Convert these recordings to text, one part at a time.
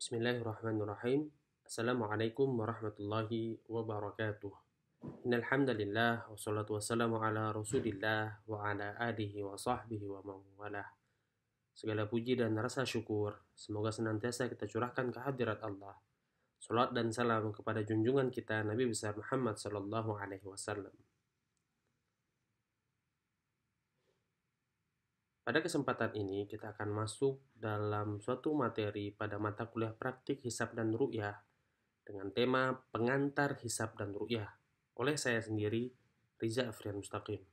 Bismillahirrahmanirrahim. Assalamualaikum warahmatullahi wabarakatuh. Innal hamdalillah wassalatu wassalamu ala Rasulillah wa ala alihi wa sahbihi wa man walah. Segala puji dan rasa syukur semoga senantiasa kita curahkan ke hadirat Allah. Salat dan salam kepada junjungan kita Nabi besar Muhammad sallallahu alaihi wasallam. Pada kesempatan ini kita akan masuk dalam suatu materi pada mata kuliah praktik hisab dan ru'yah dengan tema pengantar hisab dan ru'yah oleh saya sendiri, Riza Afrian Mustaqim.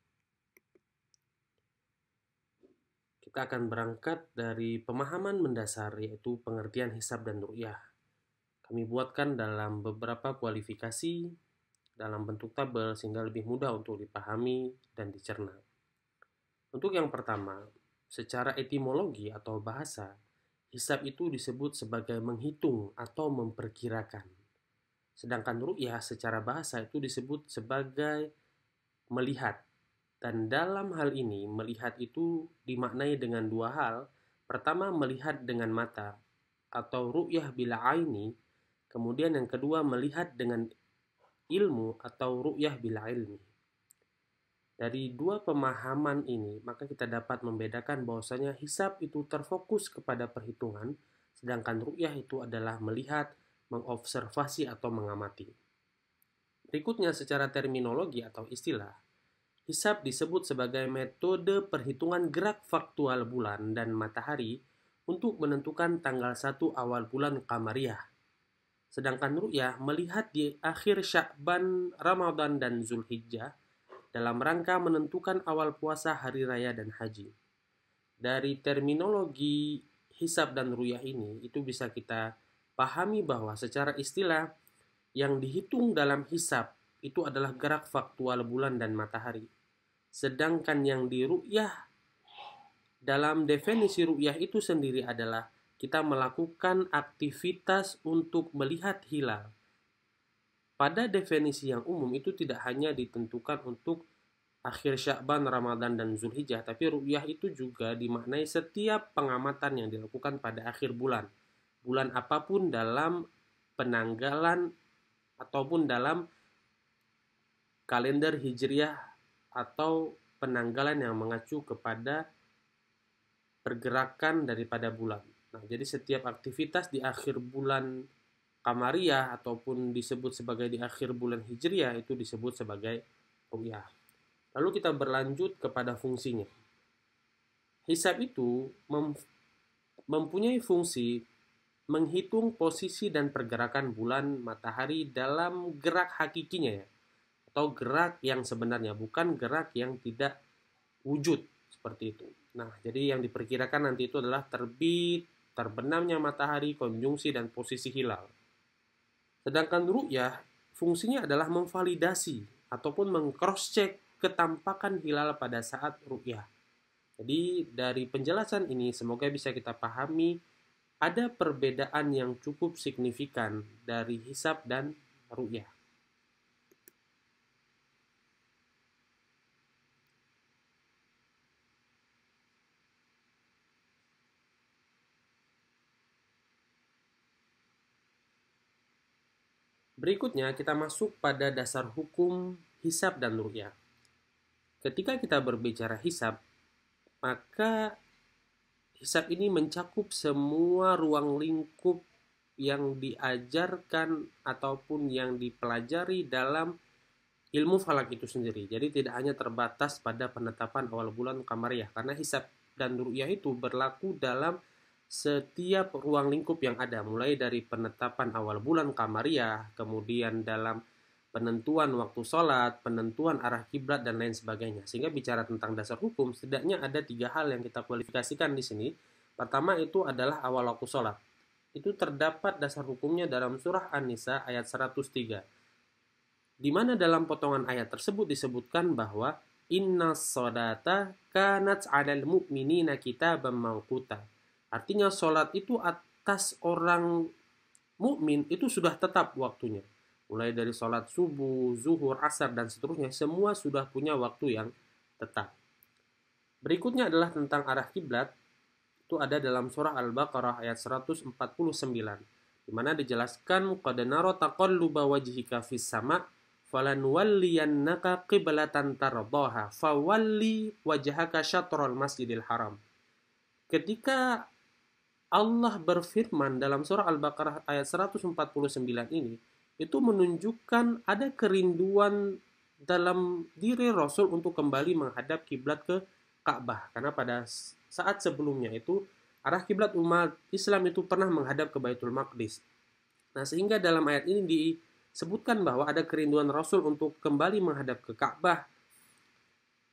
Kita akan berangkat dari pemahaman mendasar yaitu pengertian hisab dan ru'yah. Kami buatkan dalam beberapa kualifikasi dalam bentuk tabel sehingga lebih mudah untuk dipahami dan dicerna. Untuk yang pertama, secara etimologi atau bahasa, hisab itu disebut sebagai menghitung atau memperkirakan. Sedangkan ru'yah secara bahasa itu disebut sebagai melihat. Dan dalam hal ini, melihat itu dimaknai dengan dua hal. Pertama, melihat dengan mata atau ru'yah bila aini. Kemudian yang kedua, melihat dengan ilmu atau ru'yah bila ilmi. Dari dua pemahaman ini, maka kita dapat membedakan bahwasanya hisab itu terfokus kepada perhitungan, sedangkan ru'yah itu adalah melihat, mengobservasi atau mengamati. Berikutnya secara terminologi atau istilah, hisab disebut sebagai metode perhitungan gerak faktual bulan dan matahari untuk menentukan tanggal 1 awal bulan Qamariyah. Sedangkan ru'yah melihat di akhir Sya'ban, Ramadan dan Zulhijjah dalam rangka menentukan awal puasa, hari raya, dan haji. Dari terminologi hisab dan ru'yah ini, itu bisa kita pahami bahwa secara istilah yang dihitung dalam hisab itu adalah gerak faktual bulan dan matahari. Sedangkan yang di ru'yah, dalam definisi ru'yah itu sendiri adalah kita melakukan aktivitas untuk melihat hilal. Pada definisi yang umum itu tidak hanya ditentukan untuk akhir Sya'ban, Ramadan, dan Zulhijjah, tapi ru'yah itu juga dimaknai setiap pengamatan yang dilakukan pada akhir bulan. Bulan apapun dalam penanggalan ataupun dalam kalender Hijriah atau penanggalan yang mengacu kepada pergerakan daripada bulan. Nah, jadi setiap aktivitas di akhir bulan Qamariyah ataupun disebut sebagai di akhir bulan Hijriah itu disebut sebagai ru'yah. Lalu kita berlanjut kepada fungsinya. Hisab itu mempunyai fungsi menghitung posisi dan pergerakan bulan matahari dalam gerak hakikinya ya, atau gerak yang sebenarnya, bukan gerak yang tidak wujud seperti itu. Nah, jadi yang diperkirakan nanti itu adalah terbit, terbenamnya matahari, konjungsi, dan posisi hilal. Sedangkan ru'yah fungsinya adalah memvalidasi ataupun meng-cross-check ketampakan hilal pada saat ru'yah. Jadi dari penjelasan ini semoga bisa kita pahami ada perbedaan yang cukup signifikan dari hisab dan ru'yah. Berikutnya kita masuk pada dasar hukum hisab dan ru'yah. Ketika kita berbicara hisab, maka hisab ini mencakup semua ruang lingkup yang diajarkan ataupun yang dipelajari dalam ilmu falak itu sendiri. Jadi tidak hanya terbatas pada penetapan awal bulan Qamariyah, karena hisab dan ru'yah itu berlaku dalam setiap ruang lingkup yang ada, mulai dari penetapan awal bulan Qamariyah, kemudian dalam penentuan waktu sholat, penentuan arah kiblat, dan lain sebagainya. Sehingga bicara tentang dasar hukum, setidaknya ada 3 hal yang kita kualifikasikan di sini. Pertama itu adalah awal waktu sholat. Itu terdapat dasar hukumnya dalam surah An-Nisa ayat 103. Di mana dalam potongan ayat tersebut disebutkan bahwa inna sholata kanat 'alal mu'minina kitaban mawquta. Artinya sholat itu atas orang mukmin itu sudah tetap waktunya. Mulai dari sholat subuh, zuhur, asar, dan seterusnya, semua sudah punya waktu yang tetap. Berikutnya adalah tentang arah kiblat. Itu ada dalam surah Al-Baqarah ayat 149. di mana dijelaskan qad nara taqalluba wajhika fis sama falanwalliyannaka qiblatan tardaha fawalli wajhaka syatral masjidil haram. Ketika Allah berfirman dalam surah Al-Baqarah ayat 149 ini, itu menunjukkan ada kerinduan dalam diri Rasul untuk kembali menghadap kiblat ke Ka'bah. Karena pada saat sebelumnya itu, arah kiblat umat Islam itu pernah menghadap ke Baitul Maqdis. Nah, sehingga dalam ayat ini disebutkan bahwa ada kerinduan Rasul untuk kembali menghadap ke Ka'bah.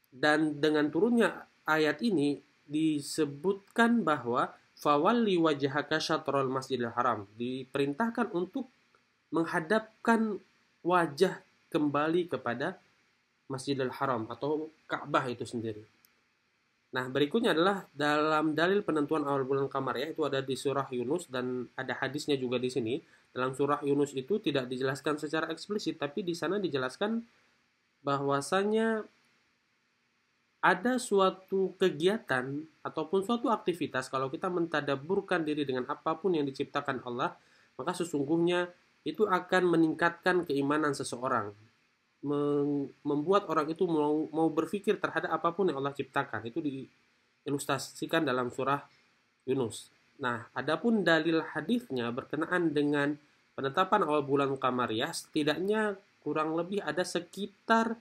Dan dengan turunnya ayat ini disebutkan bahwa fawalli wajhaka syatrul masjidil haram, diperintahkan untuk menghadapkan wajah kembali kepada Masjidil Haram atau Ka'bah itu sendiri. Nah, berikutnya adalah dalam dalil penentuan awal bulan Qamariyah itu ada di surah Yunus dan ada hadisnya juga di sini. Dalam surah Yunus itu tidak dijelaskan secara eksplisit, tapi di sana dijelaskan bahwasanya ada suatu kegiatan ataupun suatu aktivitas kalau kita mentadabburkan diri dengan apapun yang diciptakan Allah, maka sesungguhnya itu akan meningkatkan keimanan seseorang, membuat orang itu mau berpikir terhadap apapun yang Allah ciptakan. Itu diilustrasikan dalam surah Yunus. Nah, adapun dalil hadisnya berkenaan dengan penetapan awal bulan Qamariyah, setidaknya kurang lebih ada sekitar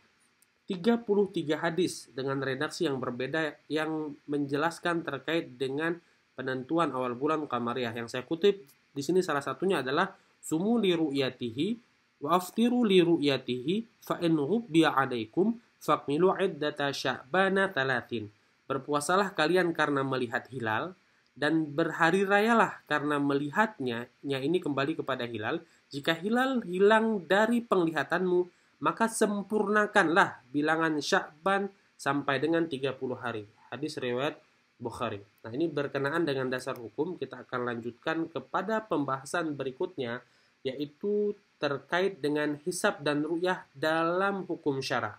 33 hadis dengan redaksi yang berbeda yang menjelaskan terkait dengan penentuan awal bulan Qamariyah. Yang saya kutip di sini salah satunya adalah sumu li ru'yatihi wa aftiru li ru'yatihi fa in ghubbiya 'alaikum faqmilu 'iddata sya'bana 30. Berpuasalah kalian karena melihat hilal dan berhari rayalah karena melihatnya. Ini kembali kepada hilal. Jika hilal hilang dari penglihatanmu, maka sempurnakanlah bilangan Sya'ban sampai dengan 30 hari. Hadis riwayat Bukhari. Nah, ini berkenaan dengan dasar hukum. Kita akan lanjutkan kepada pembahasan berikutnya, yaitu terkait dengan hisab dan ru'yah dalam hukum syara.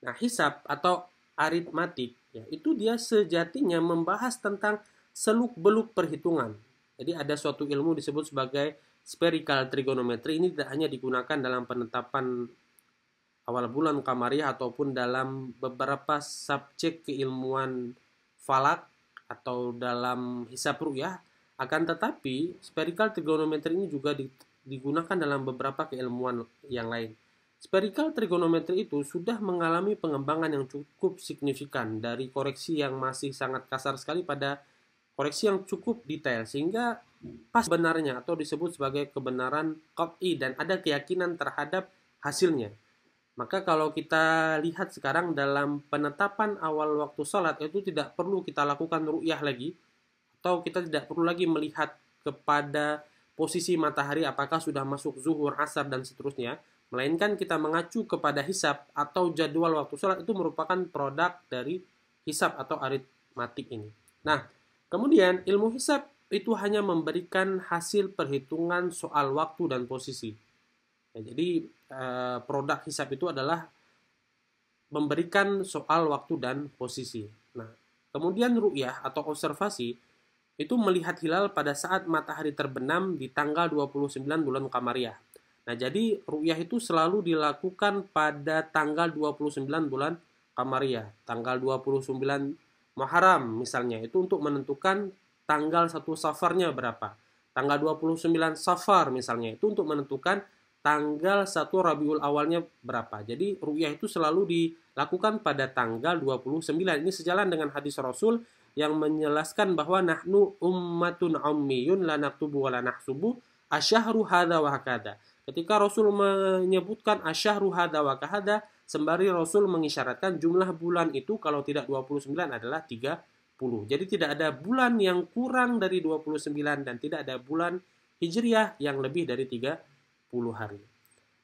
Nah, hisab atau aritmatik, ya, itu dia sejatinya membahas tentang seluk-beluk perhitungan. Jadi ada suatu ilmu disebut sebagai spherical trigonometry. Ini tidak hanya digunakan dalam penetapan awal bulan Qamariyah ataupun dalam beberapa subjek keilmuan falak atau dalam hisab ru'yah, akan tetapi spherical trigonometry ini juga digunakan dalam beberapa keilmuan yang lain. Spherical trigonometry itu sudah mengalami pengembangan yang cukup signifikan dari koreksi yang masih sangat kasar sekali pada koreksi yang cukup detail, sehingga pas benarnya atau disebut sebagai kebenaran qat'i dan ada keyakinan terhadap hasilnya. Maka kalau kita lihat sekarang dalam penetapan awal waktu sholat, itu tidak perlu kita lakukan ru'yah lagi, atau kita tidak perlu lagi melihat kepada posisi matahari apakah sudah masuk zuhur, asar, dan seterusnya, melainkan kita mengacu kepada hisab atau jadwal waktu sholat. Itu merupakan produk dari hisab atau aritmatik ini. Nah, kemudian ilmu hisab itu hanya memberikan hasil perhitungan soal waktu dan posisi. Ya, jadi produk hisab itu adalah memberikan soal waktu dan posisi. Nah, kemudian ru'yah atau observasi itu melihat hilal pada saat matahari terbenam di tanggal 29 bulan Qamariyah. Nah, jadi ru'yah itu selalu dilakukan pada tanggal 29 bulan Qamariyah, tanggal 29 Muharram misalnya, itu untuk menentukan tanggal 1 Safarnya berapa. Tanggal 29 Safar misalnya, itu untuk menentukan tanggal 1 Rabiul Awalnya berapa. Jadi ru'yah itu selalu dilakukan pada tanggal 29. Ini sejalan dengan hadis Rasul yang menjelaskan bahwa nahnu ummatun ummiyun la naktubu wa la nahsubu asyahru hadza wa hakada. Ketika Rasul menyebutkan asyahru hadza wa kahada, sembari Rasul mengisyaratkan jumlah bulan itu kalau tidak 29 adalah 30. Jadi tidak ada bulan yang kurang dari 29 dan tidak ada bulan Hijriah yang lebih dari 30 hari.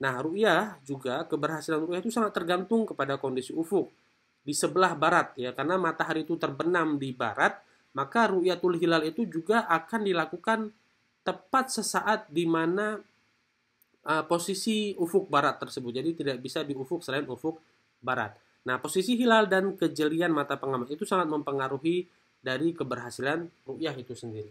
Nah, ru'yah juga, keberhasilan ru'yah itu sangat tergantung kepada kondisi ufuk di sebelah barat, ya, karena matahari itu terbenam di barat, maka ru'yatul hilal itu juga akan dilakukan tepat sesaat di mana posisi ufuk barat tersebut. Jadi tidak bisa di ufuk selain ufuk barat. Nah, posisi hilal dan kejelian mata pengamat itu sangat mempengaruhi dari keberhasilan ru'yah itu sendiri.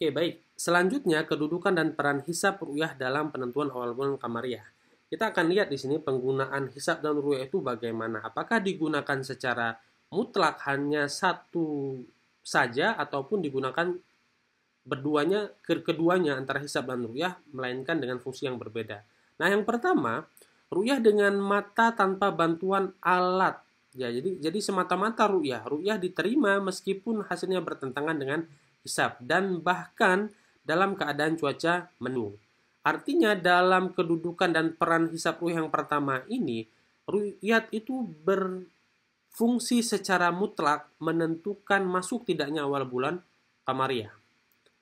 Oke, baik. Selanjutnya, kedudukan dan peran hisab ru'yah dalam penentuan awal bulan Qamariyah. Kita akan lihat di sini penggunaan hisab dan ru'yah itu bagaimana. Apakah digunakan secara mutlak hanya satu saja ataupun digunakan keduanya antara hisab dan ru'yah, melainkan dengan fungsi yang berbeda. Nah, yang pertama, ru'yah dengan mata tanpa bantuan alat. Ya, jadi semata-mata ru'yah. Ru'yah diterima meskipun hasilnya bertentangan dengan hisab dan bahkan dalam keadaan cuaca mendung. Artinya dalam kedudukan dan peran hisab ru'yah yang pertama ini, ru'yat itu berfungsi secara mutlak menentukan masuk tidaknya awal bulan Qamariyah.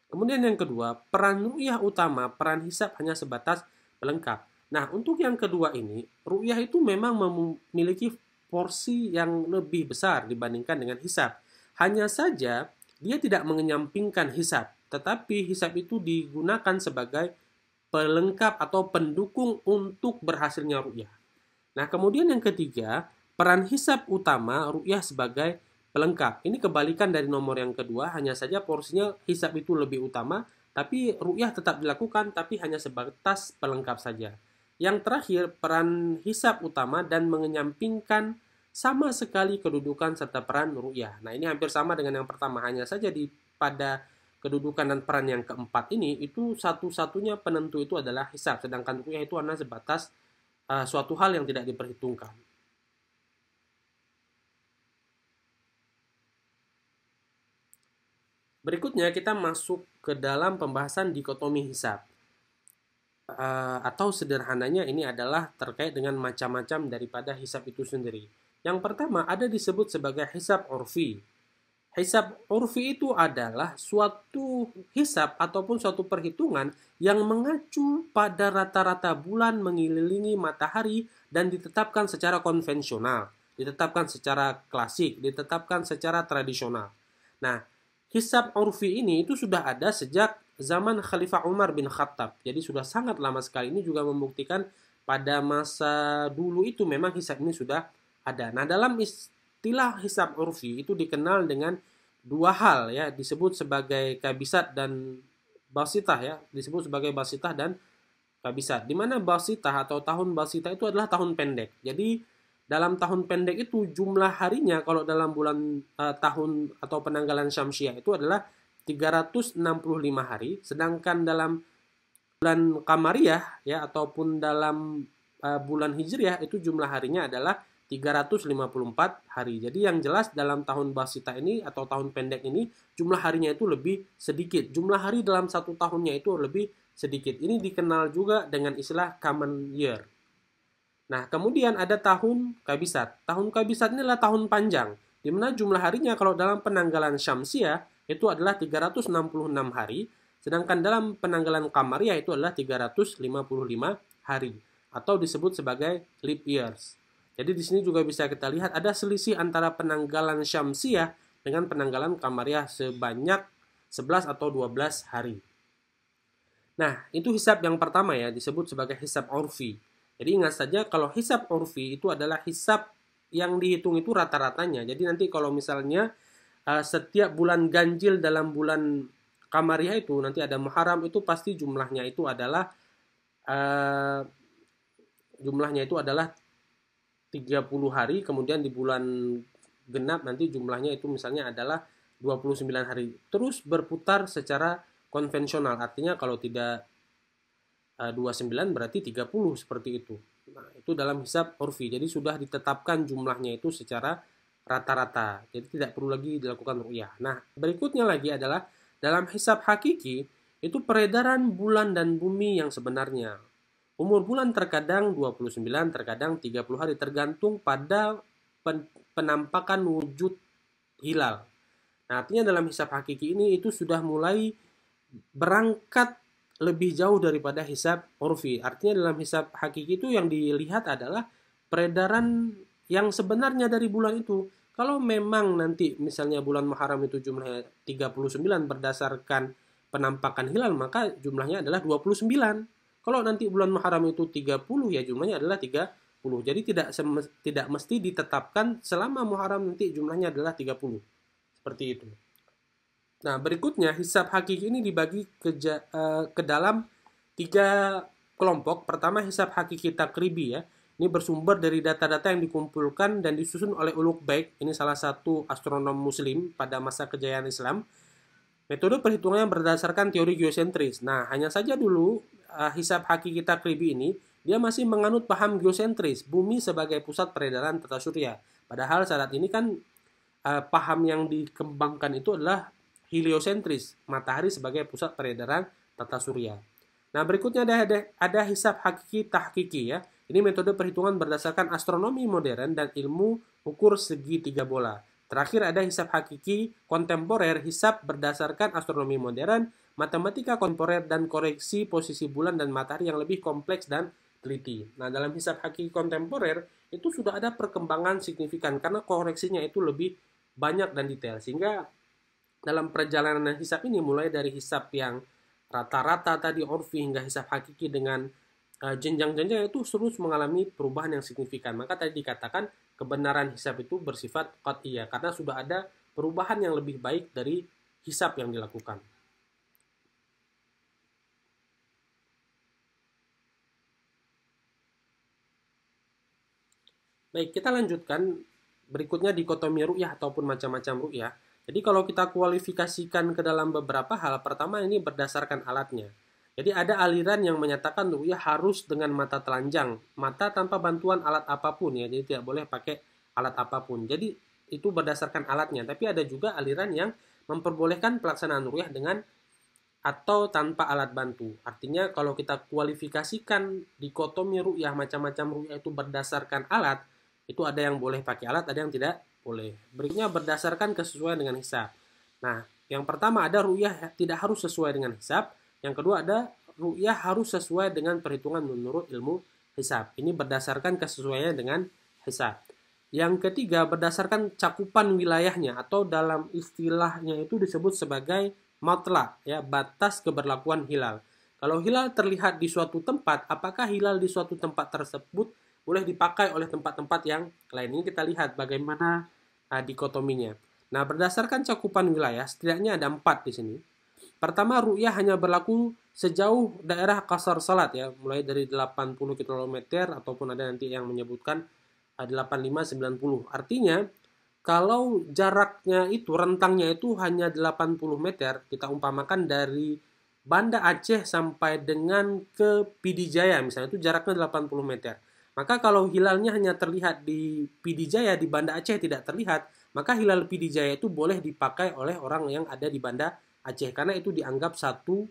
Kemudian yang kedua, peran ru'yah utama, peran hisab hanya sebatas pelengkap. Nah, untuk yang kedua ini, ru'yah itu memang memiliki porsi yang lebih besar dibandingkan dengan hisab. Hanya saja, dia tidak mengenyampingkan hisab, tetapi hisab itu digunakan sebagai pelengkap atau pendukung untuk berhasilnya ru'yah. Nah, kemudian yang ketiga, peran hisab utama, ru'yah sebagai pelengkap. Ini kebalikan dari nomor yang kedua, hanya saja porsinya hisab itu lebih utama, tapi ru'yah tetap dilakukan, tapi hanya sebatas pelengkap saja. Yang terakhir, peran hisab utama dan mengenyampingkan sama sekali kedudukan serta peran ru'yah. Nah, ini hampir sama dengan yang pertama, hanya saja pada kedudukan dan peran yang keempat ini, itu satu-satunya penentu itu adalah hisab, sedangkan ru'yah itu hanya sebatas suatu hal yang tidak diperhitungkan. Berikutnya kita masuk ke dalam pembahasan dikotomi hisab. Atau sederhananya ini adalah terkait dengan macam-macam daripada hisab itu sendiri. Yang pertama ada disebut sebagai hisab urfi. Hisab urfi itu adalah suatu hisab ataupun suatu perhitungan yang mengacu pada rata-rata bulan mengelilingi matahari dan ditetapkan secara konvensional, ditetapkan secara klasik, ditetapkan secara tradisional. Nah, hisab urfi ini itu sudah ada sejak zaman Khalifah Umar bin Khattab. Jadi sudah sangat lama sekali. Ini juga membuktikan pada masa dulu itu memang hisab ini sudah ada. Nah, dalam istilah hisab urfi itu dikenal dengan dua hal ya, disebut sebagai kabisat dan basitah ya, disebut sebagai basitah dan kabisat. Di mana basitah atau tahun basitah itu adalah tahun pendek. Jadi dalam tahun pendek itu jumlah harinya kalau dalam bulan tahun atau penanggalan Syamsiah itu adalah 365 hari, sedangkan dalam bulan Qamariyah ya ataupun dalam bulan Hijriah itu jumlah harinya adalah 354 hari. Jadi yang jelas dalam tahun Basita ini atau tahun pendek ini jumlah harinya itu lebih sedikit. Jumlah hari dalam satu tahunnya itu lebih sedikit. Ini dikenal juga dengan istilah common year. Nah, kemudian ada tahun kabisat. Tahun kabisat ini adalah tahun panjang, di mana jumlah harinya kalau dalam penanggalan Syamsiah itu adalah 366 hari, sedangkan dalam penanggalan Qamariyah itu adalah 355 hari atau disebut sebagai leap years. Jadi di sini juga bisa kita lihat ada selisih antara penanggalan Syamsiah dengan penanggalan Qamariyah sebanyak 11 atau 12 hari. Nah, itu hisab yang pertama ya, disebut sebagai hisab urfi. Jadi ingat saja kalau hisab urfi itu adalah hisab yang dihitung itu rata-ratanya. Jadi nanti kalau misalnya setiap bulan ganjil dalam bulan Qamariyah itu nanti ada Muharram itu pasti jumlahnya itu adalah 30 hari, kemudian di bulan genap nanti jumlahnya itu misalnya adalah 29 hari. Terus berputar secara konvensional, artinya kalau tidak 29 berarti 30 seperti itu. Nah, itu dalam hisab urfi. Jadi sudah ditetapkan jumlahnya itu secara rata-rata. Jadi tidak perlu lagi dilakukan ru'yah. Nah, berikutnya lagi adalah dalam hisab hakiki itu peredaran bulan dan bumi yang sebenarnya. Umur bulan terkadang 29, terkadang 30 hari, tergantung pada penampakan wujud hilal. Nah, artinya dalam hisab hakiki ini itu sudah mulai berangkat lebih jauh daripada hisab urfi. Artinya dalam hisab hakiki itu yang dilihat adalah peredaran yang sebenarnya dari bulan itu. Kalau memang nanti misalnya bulan Muharram itu jumlahnya 39 berdasarkan penampakan hilal, maka jumlahnya adalah 29. Kalau nanti bulan Muharram itu 30 ya jumlahnya adalah 30. Jadi tidak mesti ditetapkan selama Muharram nanti jumlahnya adalah 30. Seperti itu. Nah, berikutnya hisab hakiki ini dibagi ke dalam 3 kelompok. Pertama, hisab hakiki takribi ya. Ini bersumber dari data-data yang dikumpulkan dan disusun oleh Ulugh Baik. Ini salah satu astronom muslim pada masa kejayaan Islam. Metode perhitungannya berdasarkan teori geosentris. Nah, hanya saja dulu hisab hakiki takribi ini dia masih menganut paham geosentris, bumi sebagai pusat peredaran tata surya. Padahal saat ini kan paham yang dikembangkan itu adalah heliosentris, matahari sebagai pusat peredaran tata surya. Nah, berikutnya ada hisab hakiki tahkiki ya. Ini metode perhitungan berdasarkan astronomi modern dan ilmu ukur segi 3 bola. Terakhir ada hisab hakiki kontemporer, hisab berdasarkan astronomi modern, matematika kontemporer, dan koreksi posisi bulan dan matahari yang lebih kompleks dan teliti. Nah, dalam hisab hakiki kontemporer itu sudah ada perkembangan signifikan karena koreksinya itu lebih banyak dan detail. Sehingga dalam perjalanan hisab ini mulai dari hisab yang rata-rata tadi orfi hingga hisab hakiki dengan jenjang-jenjang itu terus mengalami perubahan yang signifikan. Maka tadi dikatakan kebenaran hisab itu bersifat qat'iyah karena sudah ada perubahan yang lebih baik dari hisab yang dilakukan. Baik, kita lanjutkan berikutnya dikotomi ru'yah ataupun macam-macam ru'yah. Jadi kalau kita kualifikasikan ke dalam beberapa hal, pertama ini berdasarkan alatnya. Jadi ada aliran yang menyatakan ru'yah harus dengan mata telanjang, mata tanpa bantuan alat apapun ya, jadi tidak boleh pakai alat apapun. Jadi itu berdasarkan alatnya, tapi ada juga aliran yang memperbolehkan pelaksanaan ru'yah dengan atau tanpa alat bantu. Artinya kalau kita kualifikasikan dikotomi ru'yah, macam-macam ru'yah itu berdasarkan alat, itu ada yang boleh pakai alat, ada yang tidak boleh. Berikutnya berdasarkan kesesuaian dengan hisab. Nah, yang pertama ada ru'yah tidak harus sesuai dengan hisab. Yang kedua ada ru'yah harus sesuai dengan perhitungan menurut ilmu hisab. Ini berdasarkan kesesuaiannya dengan hisab. Yang ketiga berdasarkan cakupan wilayahnya atau dalam istilahnya itu disebut sebagai matla, ya, batas keberlakuan hilal. Kalau hilal terlihat di suatu tempat, apakah hilal di suatu tempat tersebut boleh dipakai oleh tempat-tempat yang lain? Ini kita lihat bagaimana dikotominya. Nah, berdasarkan cakupan wilayah, setidaknya ada 4 di sini. Pertama, ru'yah hanya berlaku sejauh daerah Qasar Salat ya, mulai dari 80 km ataupun ada nanti yang menyebutkan 85-90. Artinya, kalau jaraknya itu, rentangnya itu hanya 80 meter, kita umpamakan dari Banda Aceh sampai dengan ke Pidijaya misalnya, itu jaraknya 80 meter. Maka kalau hilalnya hanya terlihat di Pidijaya, di Banda Aceh tidak terlihat, maka hilal Pidijaya itu boleh dipakai oleh orang yang ada di Banda Aceh, karena itu dianggap satu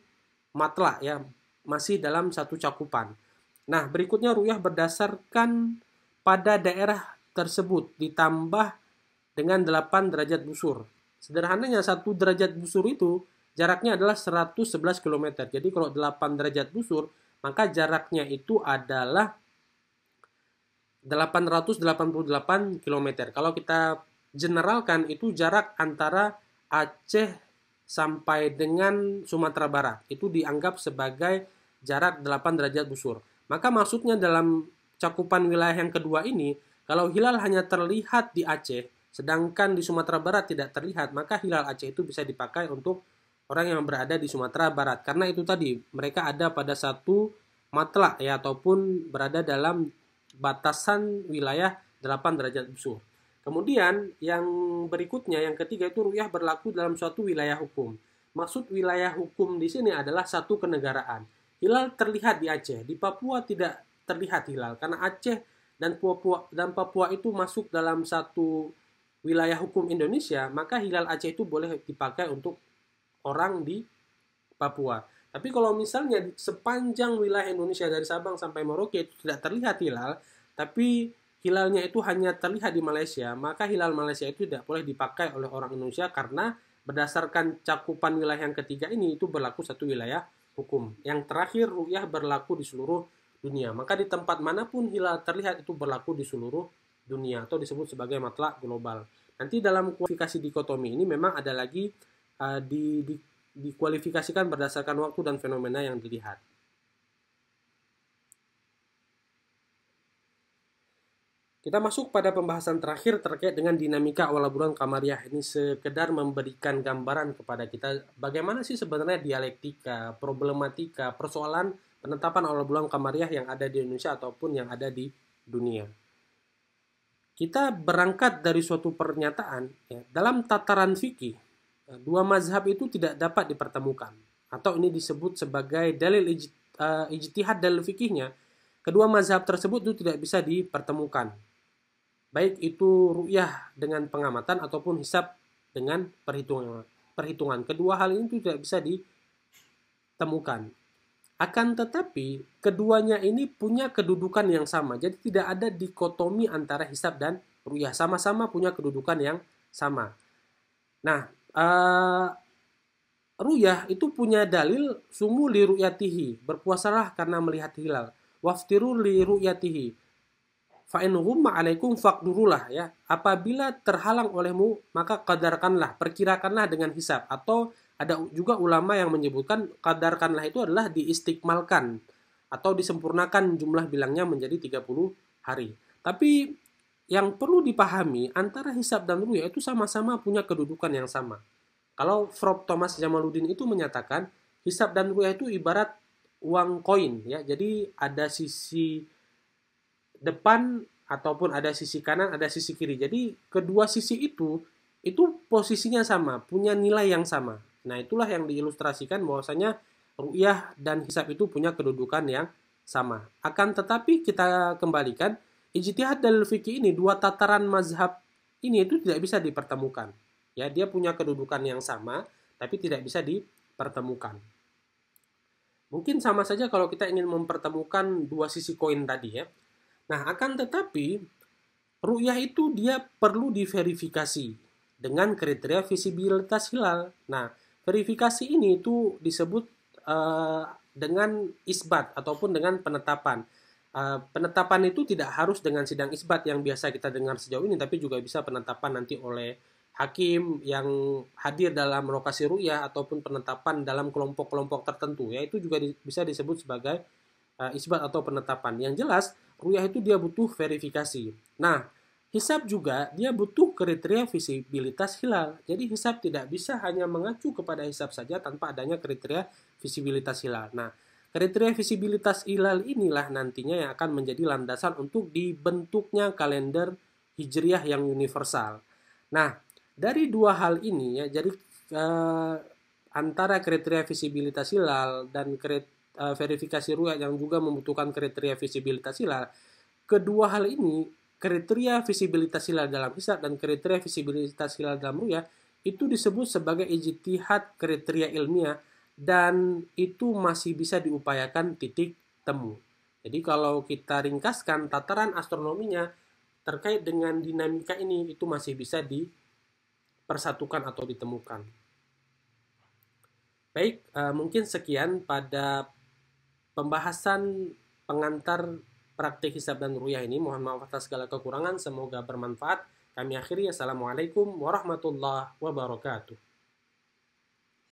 matla ya, masih dalam satu cakupan. Nah, berikutnya ru'yah berdasarkan pada daerah tersebut ditambah dengan 8 derajat busur. Sederhananya 1 derajat busur itu jaraknya adalah 111 km. Jadi kalau 8 derajat busur, maka jaraknya itu adalah 888 km. Kalau kita generalkan itu jarak antara Aceh sampai dengan Sumatera Barat. Itu dianggap sebagai jarak 8 derajat busur. Maka maksudnya dalam cakupan wilayah yang kedua ini, kalau hilal hanya terlihat di Aceh, sedangkan di Sumatera Barat tidak terlihat, maka hilal Aceh itu bisa dipakai untuk orang yang berada di Sumatera Barat. Karena itu tadi, mereka ada pada satu matla ya, ataupun berada dalam batasan wilayah 8 derajat busur. Kemudian yang berikutnya, yang ketiga itu ru'yah berlaku dalam suatu wilayah hukum. Maksud wilayah hukum di sini adalah satu kenegaraan. Hilal terlihat di Aceh, di Papua tidak terlihat hilal karena Aceh dan Papua itu masuk dalam satu wilayah hukum Indonesia, maka hilal Aceh itu boleh dipakai untuk orang di Papua. Tapi kalau misalnya sepanjang wilayah Indonesia dari Sabang sampai Merauke itu tidak terlihat hilal, tapi hilalnya itu hanya terlihat di Malaysia, maka hilal Malaysia itu tidak boleh dipakai oleh orang Indonesia karena berdasarkan cakupan wilayah yang ketiga ini itu berlaku satu wilayah hukum. Yang terakhir ru'yah berlaku di seluruh dunia. Maka di tempat manapun hilal terlihat itu berlaku di seluruh dunia atau disebut sebagai matlak global. Nanti dalam kualifikasi dikotomi ini memang ada lagi dikualifikasikan berdasarkan waktu dan fenomena yang dilihat. Kita masuk pada pembahasan terakhir terkait dengan dinamika awal bulan Qamariyah. Ini sekedar memberikan gambaran kepada kita bagaimana sih sebenarnya dialektika, problematika, persoalan penetapan awal bulan Qamariyah yang ada di Indonesia ataupun yang ada di dunia. Kita berangkat dari suatu pernyataan, ya, dalam tataran fikih, dua mazhab itu tidak dapat dipertemukan. Atau ini disebut sebagai dalil ijtihad dalil fikihnya, kedua mazhab tersebut itu tidak bisa dipertemukan. Baik itu ru'yah dengan pengamatan ataupun hisab dengan perhitungan. Kedua hal ini tidak bisa ditemukan. Akan tetapi, keduanya ini punya kedudukan yang sama. Jadi tidak ada dikotomi antara hisab dan ru'yah. Sama-sama punya kedudukan yang sama. Nah, ru'yah itu punya dalil sumu li ru'yatihi. Berpuasalah karena melihat hilal. Waftiru li ru'yatihi. Fa'in ghumma alaikum faqdurulah, ya. Apabila terhalang olehmu, maka qadarkanlah, perkirakanlah dengan hisab. Atau ada juga ulama yang menyebutkan qadarkanlah itu adalah diistikmalkan atau disempurnakan jumlah bilangnya menjadi 30 hari. Tapi yang perlu dipahami antara hisab dan ru'yah itu sama-sama punya kedudukan yang sama. Kalau Prof. Thomas Jamaluddin itu menyatakan hisab dan ru'yah itu ibarat uang koin, ya. Jadi ada sisi depan ataupun ada sisi kanan, ada sisi kiri. Jadi kedua sisi itu posisinya sama, punya nilai yang sama. Nah, itulah yang diilustrasikan bahwasanya ru'yah dan hisab itu punya kedudukan yang sama. Akan tetapi kita kembalikan, ijtihad dalil fikih ini, dua tataran mazhab ini itu tidak bisa dipertemukan. Ya, dia punya kedudukan yang sama, tapi tidak bisa dipertemukan. Mungkin sama saja kalau kita ingin mempertemukan dua sisi koin tadi, ya. Nah, akan tetapi ru'yah itu dia perlu diverifikasi dengan kriteria visibilitas hilal. Nah, verifikasi ini itu disebut dengan isbat ataupun dengan penetapan. Penetapan itu tidak harus dengan sidang isbat yang biasa kita dengar sejauh ini, tapi juga bisa penetapan nanti oleh hakim yang hadir dalam lokasi ru'yah ataupun penetapan dalam kelompok-kelompok tertentu. Ya, itu juga bisa disebut sebagai isbat atau penetapan. Yang jelas, ru'yah itu dia butuh verifikasi. Nah, hisab juga dia butuh kriteria visibilitas hilal. Jadi hisab tidak bisa hanya mengacu kepada hisab saja tanpa adanya kriteria visibilitas hilal. Nah, kriteria visibilitas hilal inilah nantinya yang akan menjadi landasan untuk dibentuknya kalender hijriah yang universal. Nah, dari dua hal ini, ya, jadi antara kriteria visibilitas hilal dan verifikasi ru'yah yang juga membutuhkan kriteria visibilitas hilal, kedua hal ini, kriteria visibilitas hilal dalam hisab dan kriteria visibilitas hilal dalam ru'yah, itu disebut sebagai ijtihad kriteria ilmiah dan itu masih bisa diupayakan titik temu. Jadi kalau kita ringkaskan tataran astronominya terkait dengan dinamika ini itu masih bisa dipersatukan atau ditemukan. Baik, mungkin sekian pada pembahasan pengantar praktik hisab dan ru'yah ini. Mohon maaf atas segala kekurangan, semoga bermanfaat. Kami akhiri, assalamualaikum warahmatullahi wabarakatuh.